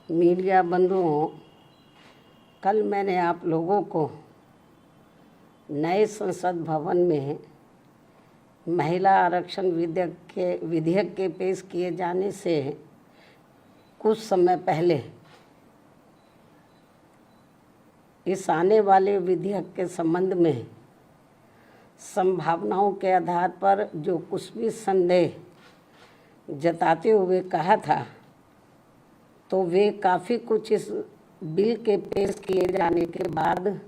Media बंधुओं, कल मैंने आप लोगों को नए संसद भवन में महिला आरक्षण विधेयक के पेश किए जाने से कुछ समय पहले इस आने वाले विधेयक के संबंध में संभावनाओं के आधार पर जो कुछ भी संदेह जताते हुए कहा था, तो वे काफ़ी कुछ इस बिल के पेश किए जाने के बाद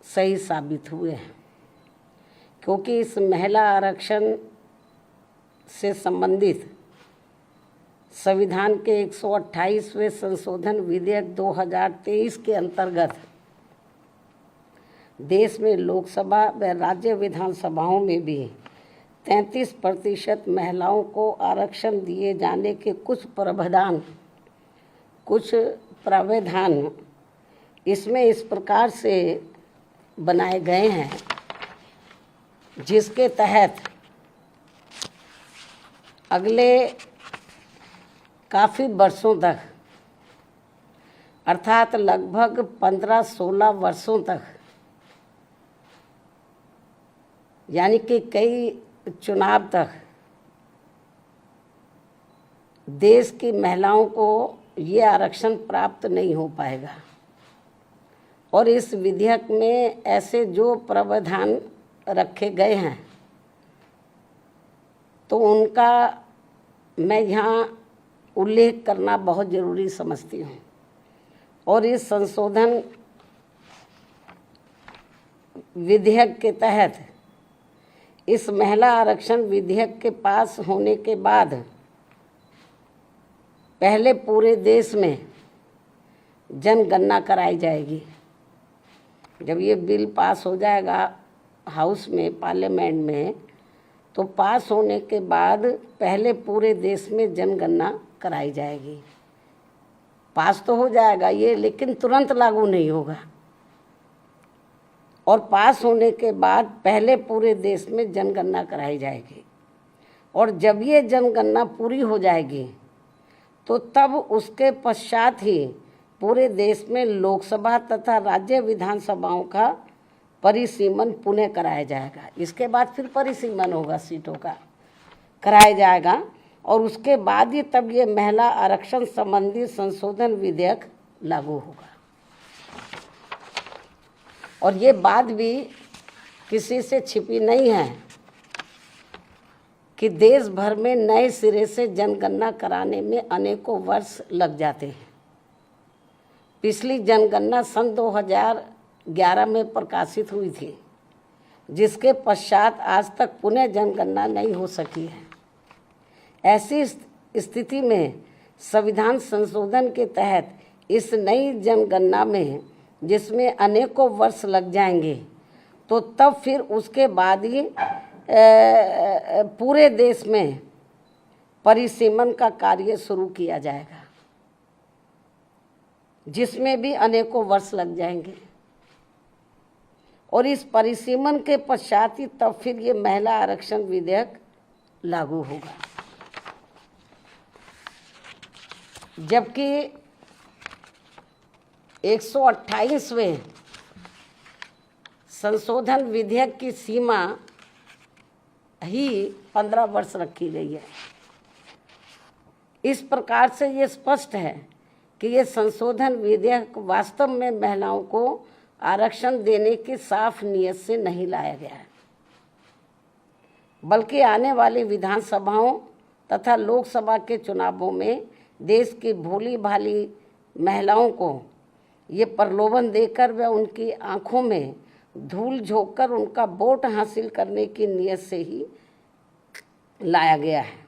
सही साबित हुए हैं, क्योंकि इस महिला आरक्षण से संबंधित संविधान के 128वें संशोधन विधेयक 2023 के अंतर्गत देश में लोकसभा व राज्य विधानसभाओं में भी 33% महिलाओं को आरक्षण दिए जाने के कुछ प्रावधान इसमें इस प्रकार से बनाए गए हैं, जिसके तहत अगले काफ़ी वर्षों तक, अर्थात लगभग 15-16 वर्षों तक, यानी कि कई चुनाव तक देश की महिलाओं को ये आरक्षण प्राप्त नहीं हो पाएगा। और इस विधेयक में ऐसे जो प्रावधान रखे गए हैं, तो उनका मैं यहाँ उल्लेख करना बहुत ज़रूरी समझती हूँ। और इस संशोधन विधेयक के तहत इस महिला आरक्षण विधेयक के पास होने के बाद पहले पूरे देश में जनगणना कराई जाएगी। जब ये बिल पास हो जाएगा हाउस में, पार्लियामेंट में, तो पास होने के बाद पहले पूरे देश में जनगणना कराई जाएगी। पास तो हो जाएगा ये, लेकिन तुरंत लागू नहीं होगा। और पास होने के बाद पहले पूरे देश में जनगणना कराई जाएगी। और जब ये जनगणना पूरी हो जाएगी, तो तब उसके पश्चात ही पूरे देश में लोकसभा तथा राज्य विधानसभाओं का परिसीमन पुनः कराया जाएगा। इसके बाद फिर परिसीमन होगा, सीटों का कराया जाएगा। और उसके बाद ही तब ये महिला आरक्षण संबंधी संशोधन विधेयक लागू होगा। और ये बात भी किसी से छिपी नहीं है कि देश भर में नए सिरे से जनगणना कराने में अनेकों वर्ष लग जाते हैं। पिछली जनगणना सन 2011 में प्रकाशित हुई थी, जिसके पश्चात आज तक पुनः जनगणना नहीं हो सकी है। ऐसी स्थिति में संविधान संशोधन के तहत इस नई जनगणना में, जिसमें अनेकों वर्ष लग जाएंगे, तो तब फिर उसके बाद ही पूरे देश में परिसीमन का कार्य शुरू किया जाएगा, जिसमें भी अनेकों वर्ष लग जाएंगे। और इस परिसीमन के पश्चात ही तब फिर ये महिला आरक्षण विधेयक लागू होगा। जबकि 128वें संशोधन विधेयक की सीमा ही 15 वर्ष रखी गई है। इस प्रकार से ये स्पष्ट है कि ये संशोधन विधेयक वास्तव में महिलाओं को आरक्षण देने की साफ नीयत से नहीं लाया गया है, बल्कि आने वाली विधानसभाओं तथा लोकसभा के चुनावों में देश की भोली भाली महिलाओं को ये प्रलोभन देकर व उनकी आंखों में धूल झोंककर उनका वोट हासिल करने की नीयत से ही लाया गया है।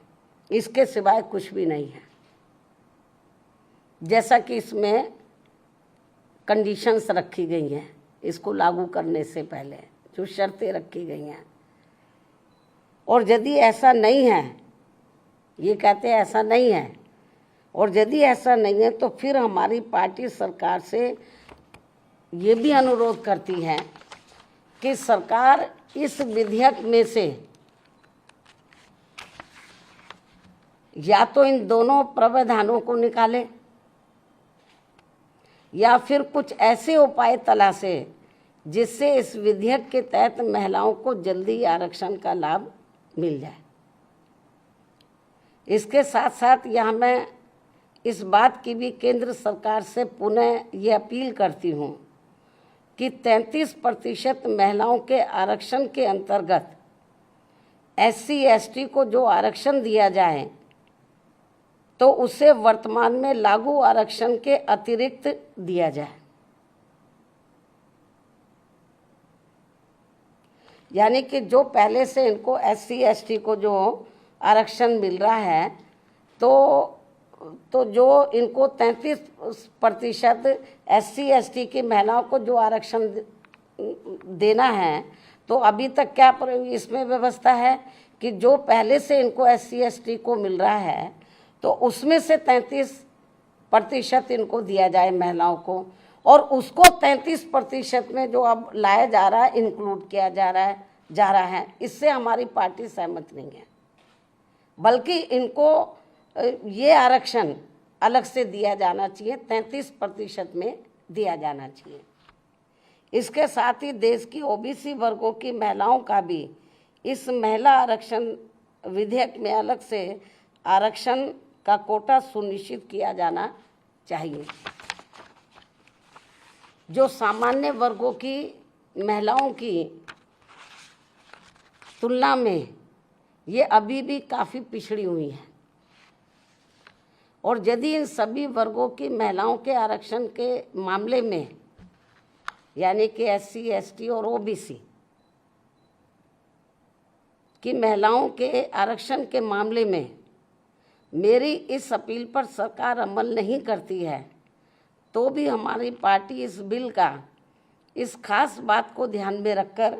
इसके सिवाय कुछ भी नहीं है। जैसा कि इसमें कंडीशंस रखी गई हैं, इसको लागू करने से पहले जो शर्तें रखी गई हैं। और यदि ऐसा नहीं है, ये कहते हैं ऐसा नहीं है, और यदि ऐसा नहीं है, तो फिर हमारी पार्टी सरकार से ये भी अनुरोध करती है कि सरकार इस विधेयक में से या तो इन दोनों प्रावधानों को निकाले या फिर कुछ ऐसे उपाय तलाशे जिससे इस विधेयक के तहत महिलाओं को जल्दी आरक्षण का लाभ मिल जाए। इसके साथ साथ यहाँ मैं इस बात की भी केंद्र सरकार से पुनः ये अपील करती हूँ कि 33% महिलाओं के आरक्षण के अंतर्गत SC/ST को जो आरक्षण दिया जाए तो उसे वर्तमान में लागू आरक्षण के अतिरिक्त दिया जाए। यानी कि जो पहले से इनको SC/ST को जो आरक्षण मिल रहा है तो जो इनको 33% SC/ST की महिलाओं को जो आरक्षण देना है, तो अभी तक क्या इसमें व्यवस्था है कि जो पहले से इनको SC/ST को मिल रहा है तो उसमें से 33% इनको दिया जाए महिलाओं को, और उसको 33% में जो अब लाया जा रहा है, इंक्लूड किया जा रहा है। इससे हमारी पार्टी सहमत नहीं है, बल्कि इनको ये आरक्षण अलग से दिया जाना चाहिए, 33% में दिया जाना चाहिए। इसके साथ ही देश की OBC वर्गों की महिलाओं का भी इस महिला आरक्षण विधेयक में अलग से आरक्षण का कोटा सुनिश्चित किया जाना चाहिए। जो सामान्य वर्गों की महिलाओं की तुलना में ये अभी भी काफ़ी पिछड़ी हुई है, और यदि इन सभी वर्गों की महिलाओं के आरक्षण के मामले में, यानी कि SC/ST और OBC की महिलाओं के आरक्षण के मामले में मेरी इस अपील पर सरकार अमल नहीं करती है, तो भी हमारी पार्टी इस बिल का इस खास बात को ध्यान में रखकर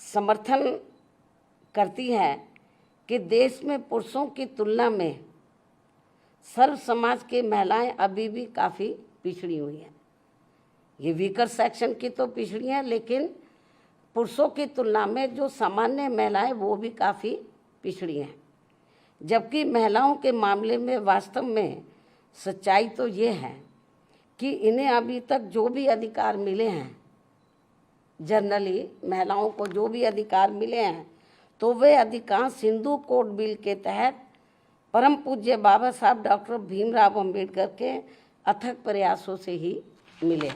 समर्थन करती है कि देश में पुरुषों की तुलना में सर्व समाज की महिलाएं अभी भी काफ़ी पिछड़ी हुई हैं। ये वीकर सेक्शन की तो पिछड़ी हैं, लेकिन पुरुषों की तुलना में जो सामान्य महिलाएं वो भी काफ़ी पिछड़ी हैं। जबकि महिलाओं के मामले में वास्तव में सच्चाई तो ये है कि इन्हें अभी तक जो भी अधिकार मिले हैं, जनरली महिलाओं को जो भी अधिकार मिले हैं, तो वे अधिकांश हिंदू कोड बिल के तहत परम पूज्य बाबा साहब डॉक्टर भीमराव अंबेडकर के अथक प्रयासों से ही मिले,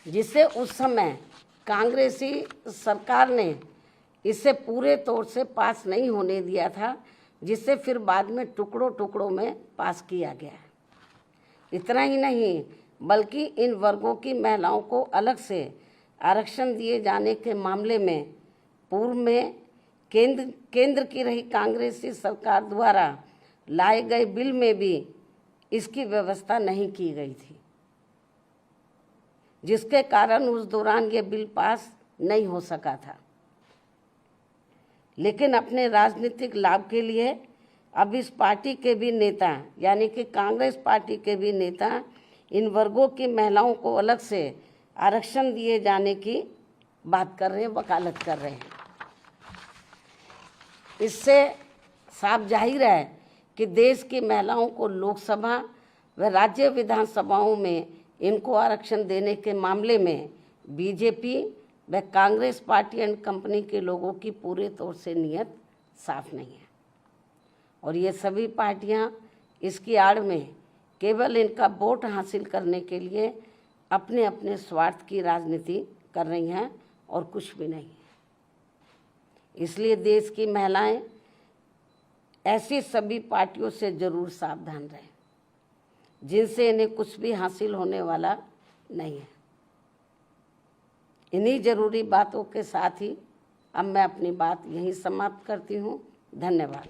जिससे उस समय कांग्रेसी सरकार ने इसे पूरे तौर से पास नहीं होने दिया था, जिसे फिर बाद में टुकड़ों टुकड़ों में पास किया गया। इतना ही नहीं, बल्कि इन वर्गों की महिलाओं को अलग से आरक्षण दिए जाने के मामले में पूर्व में केंद्र की रही कांग्रेसी सरकार द्वारा लाए गए बिल में भी इसकी व्यवस्था नहीं की गई थी, जिसके कारण उस दौरान ये बिल पास नहीं हो सका था। लेकिन अपने राजनीतिक लाभ के लिए अब इस पार्टी के भी नेता, यानी कि कांग्रेस पार्टी के भी नेता, इन वर्गों की महिलाओं को अलग से आरक्षण दिए जाने की बात कर रहे हैं, वकालत कर रहे हैं। इससे साफ जाहिर है कि देश की महिलाओं को लोकसभा व राज्य विधानसभाओं में इनको आरक्षण देने के मामले में बीजेपी व कांग्रेस पार्टी एंड कंपनी के लोगों की पूरे तौर से नीयत साफ नहीं है, और ये सभी पार्टियां इसकी आड़ में केवल इनका वोट हासिल करने के लिए अपने अपने स्वार्थ की राजनीति कर रही हैं और कुछ भी नहीं। इसलिए देश की महिलाएं ऐसी सभी पार्टियों से जरूर सावधान रहें जिनसे इन्हें कुछ भी हासिल होने वाला नहीं है। इन्हीं जरूरी बातों के साथ ही अब मैं अपनी बात यहीं समाप्त करती हूँ। धन्यवाद।